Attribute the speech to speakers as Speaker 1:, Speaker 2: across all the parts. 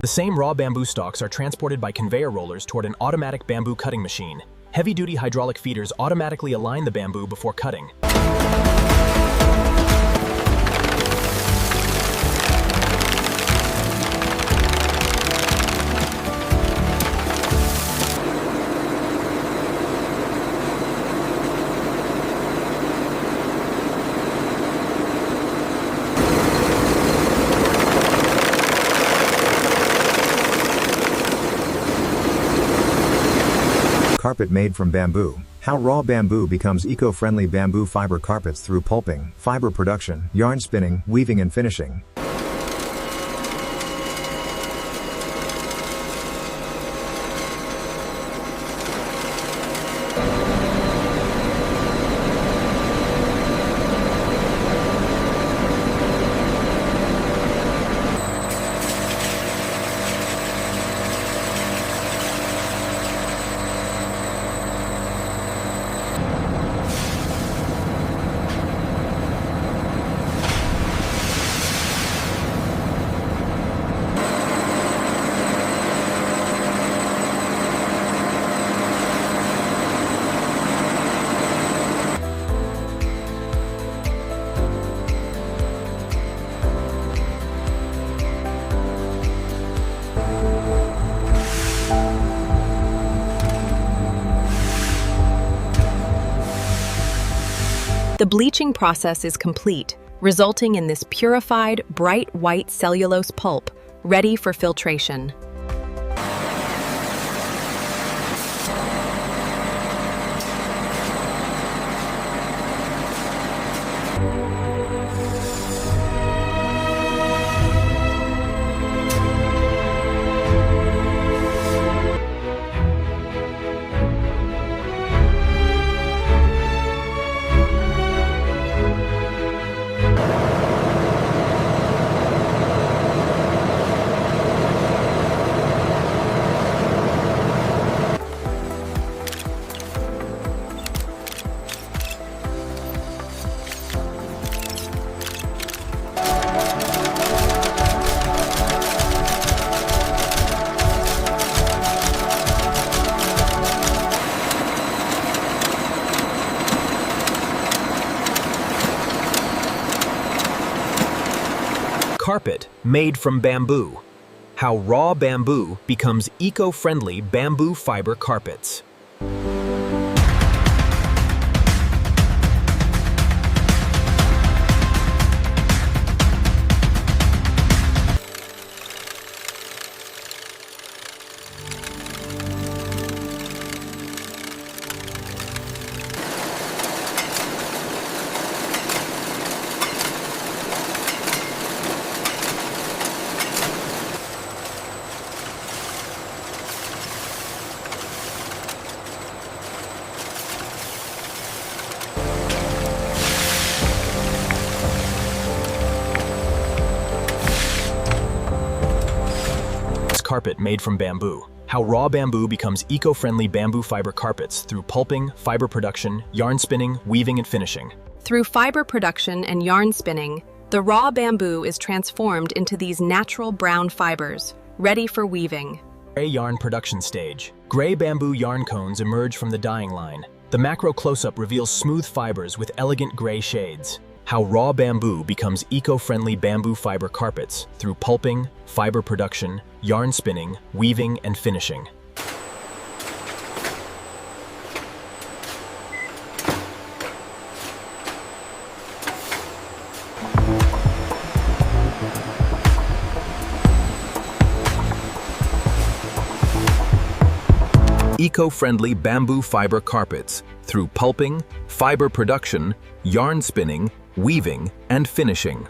Speaker 1: The same raw bamboo stalks are transported by conveyor rollers toward an automatic bamboo cutting machine. Heavy-duty hydraulic feeders automatically align the bamboo before cutting.
Speaker 2: Carpet made from bamboo. How raw bamboo becomes eco-friendly bamboo fiber carpets through pulping, fiber production, yarn spinning, weaving and finishing.
Speaker 3: The bleaching process is complete, resulting in this purified, bright white cellulose pulp, ready for filtration.
Speaker 1: Carpet made from bamboo. How raw bamboo becomes eco-friendly bamboo fiber carpets. Carpet made from bamboo. How raw bamboo becomes eco-friendly bamboo fiber carpets through pulping, fiber production, yarn spinning, weaving and finishing.
Speaker 3: Through fiber production and yarn spinning, the raw bamboo is transformed into these natural brown fibers, ready for weaving.
Speaker 1: Gray yarn production stage. Gray bamboo yarn cones emerge from the dyeing line. The macro close-up reveals smooth fibers with elegant gray shades. How raw bamboo becomes eco-friendly bamboo fiber carpets through pulping, fiber production, yarn spinning, weaving, and finishing. Eco-friendly bamboo fiber carpets through pulping, fiber production, yarn spinning, weaving, and finishing.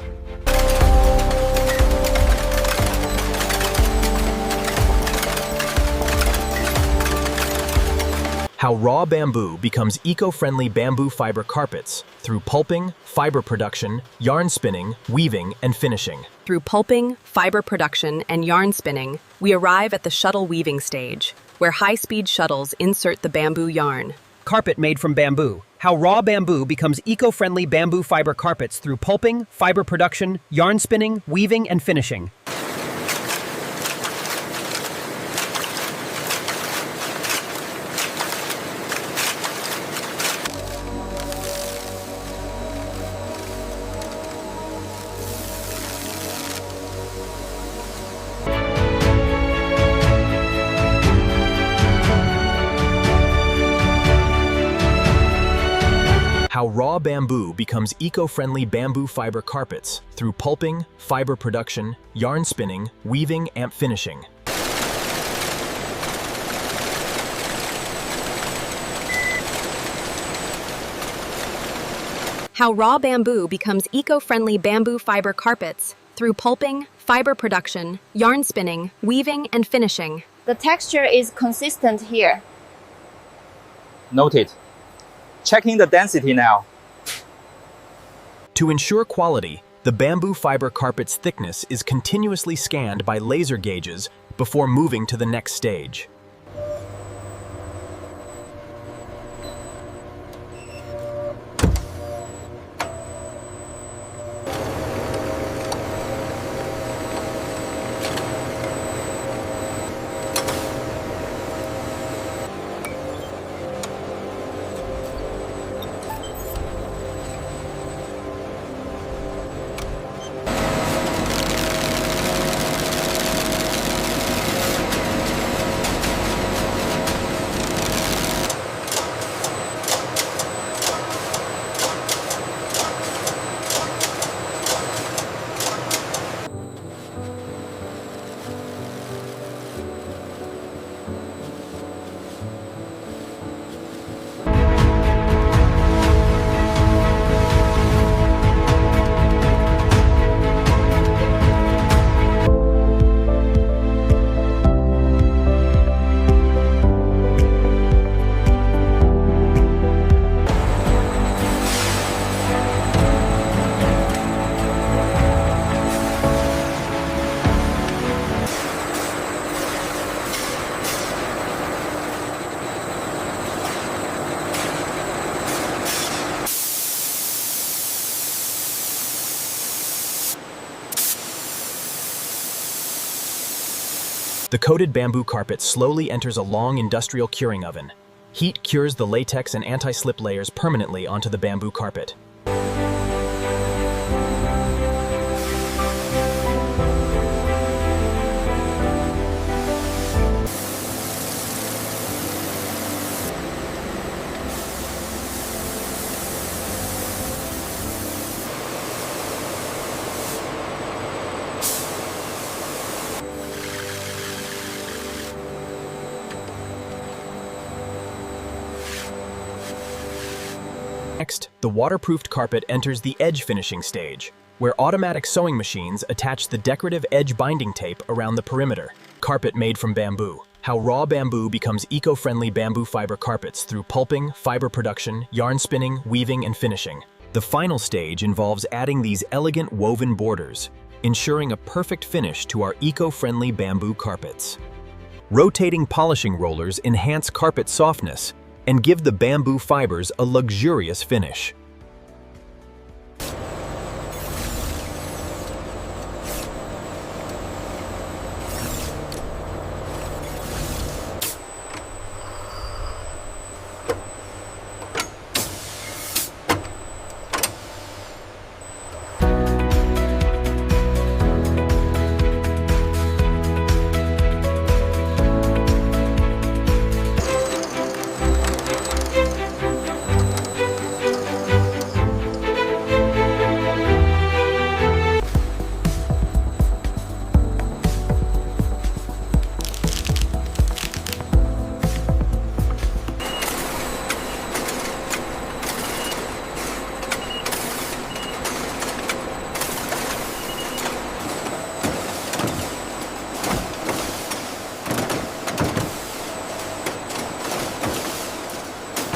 Speaker 1: How raw bamboo becomes eco-friendly bamboo fiber carpets through pulping, fiber production, yarn spinning, weaving, and finishing.
Speaker 3: Through pulping, fiber production, and yarn spinning, we arrive at the shuttle weaving stage, where high-speed shuttles insert the bamboo yarn.
Speaker 4: Carpet made from bamboo. How raw bamboo becomes eco-friendly bamboo fiber carpets through pulping, fiber production, yarn spinning, weaving, and finishing.
Speaker 1: raw bamboo becomes eco-friendly bamboo fiber carpets through pulping, fiber production, yarn spinning, weaving, and finishing.
Speaker 3: How raw bamboo becomes eco-friendly bamboo fiber carpets through pulping, fiber production, yarn spinning, weaving, and finishing.
Speaker 5: The texture is consistent here.
Speaker 6: Noted. Checking the density now.
Speaker 1: To ensure quality, the bamboo fiber carpet's thickness is continuously scanned by laser gauges before moving to the next stage. The coated bamboo carpet slowly enters a long industrial curing oven. Heat cures the latex and anti-slip layers permanently onto the bamboo carpet. Next, the waterproofed carpet enters the edge finishing stage, where automatic sewing machines attach the decorative edge binding tape around the perimeter. Carpet made from bamboo. How raw bamboo becomes eco-friendly bamboo fiber carpets through pulping, fiber production, yarn spinning, weaving, and finishing. The final stage involves adding these elegant woven borders, ensuring a perfect finish to our eco-friendly bamboo carpets. Rotating polishing rollers enhance carpet softness and give the bamboo fibers a luxurious finish.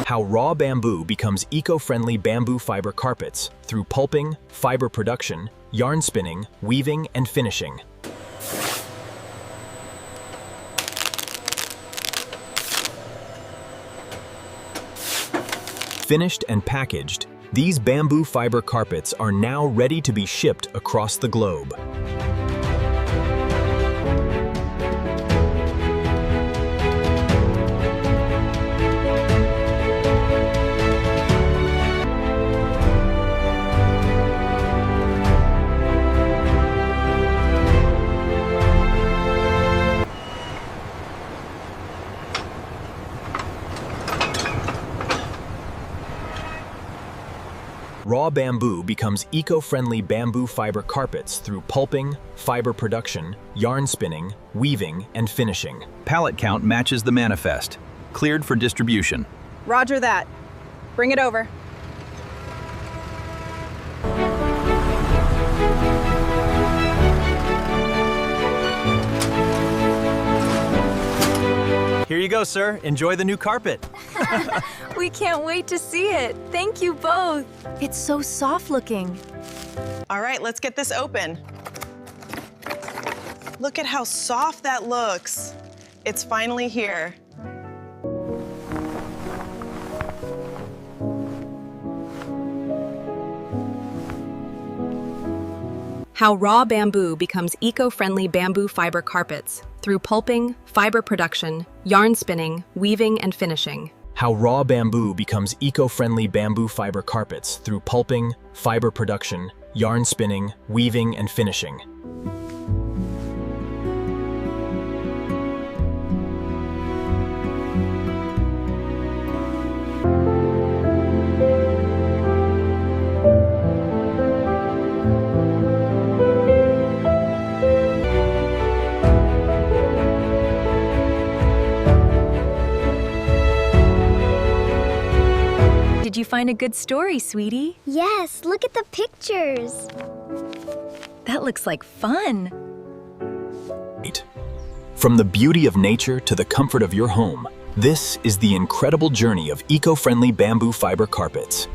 Speaker 1: How raw bamboo becomes eco-friendly bamboo fiber carpets through pulping, fiber production, yarn spinning, weaving, and finishing. Finished and packaged, these bamboo fiber carpets are now ready to be shipped across the globe. raw bamboo becomes eco-friendly bamboo fiber carpets through pulping, fiber production, yarn spinning, weaving, and finishing.
Speaker 7: Pallet count matches the manifest. Cleared for distribution.
Speaker 8: Roger that. Bring it over.
Speaker 4: Here you go, sir. Enjoy the new carpet.
Speaker 9: We can't wait to see it. Thank you both. It's so soft looking.
Speaker 8: All right, let's get this open. Look at how soft that looks. It's finally here.
Speaker 3: How raw bamboo becomes eco-friendly bamboo fiber carpets through pulping, fiber production, yarn spinning, weaving, and finishing.
Speaker 1: How raw bamboo becomes eco-friendly bamboo fiber carpets through pulping, fiber production, yarn spinning, weaving, and finishing.
Speaker 9: Did you find a good story, sweetie?
Speaker 10: Yes, look at the pictures.
Speaker 9: That looks like fun.
Speaker 1: From the beauty of nature to the comfort of your home, this is the incredible journey of eco-friendly bamboo fiber carpets.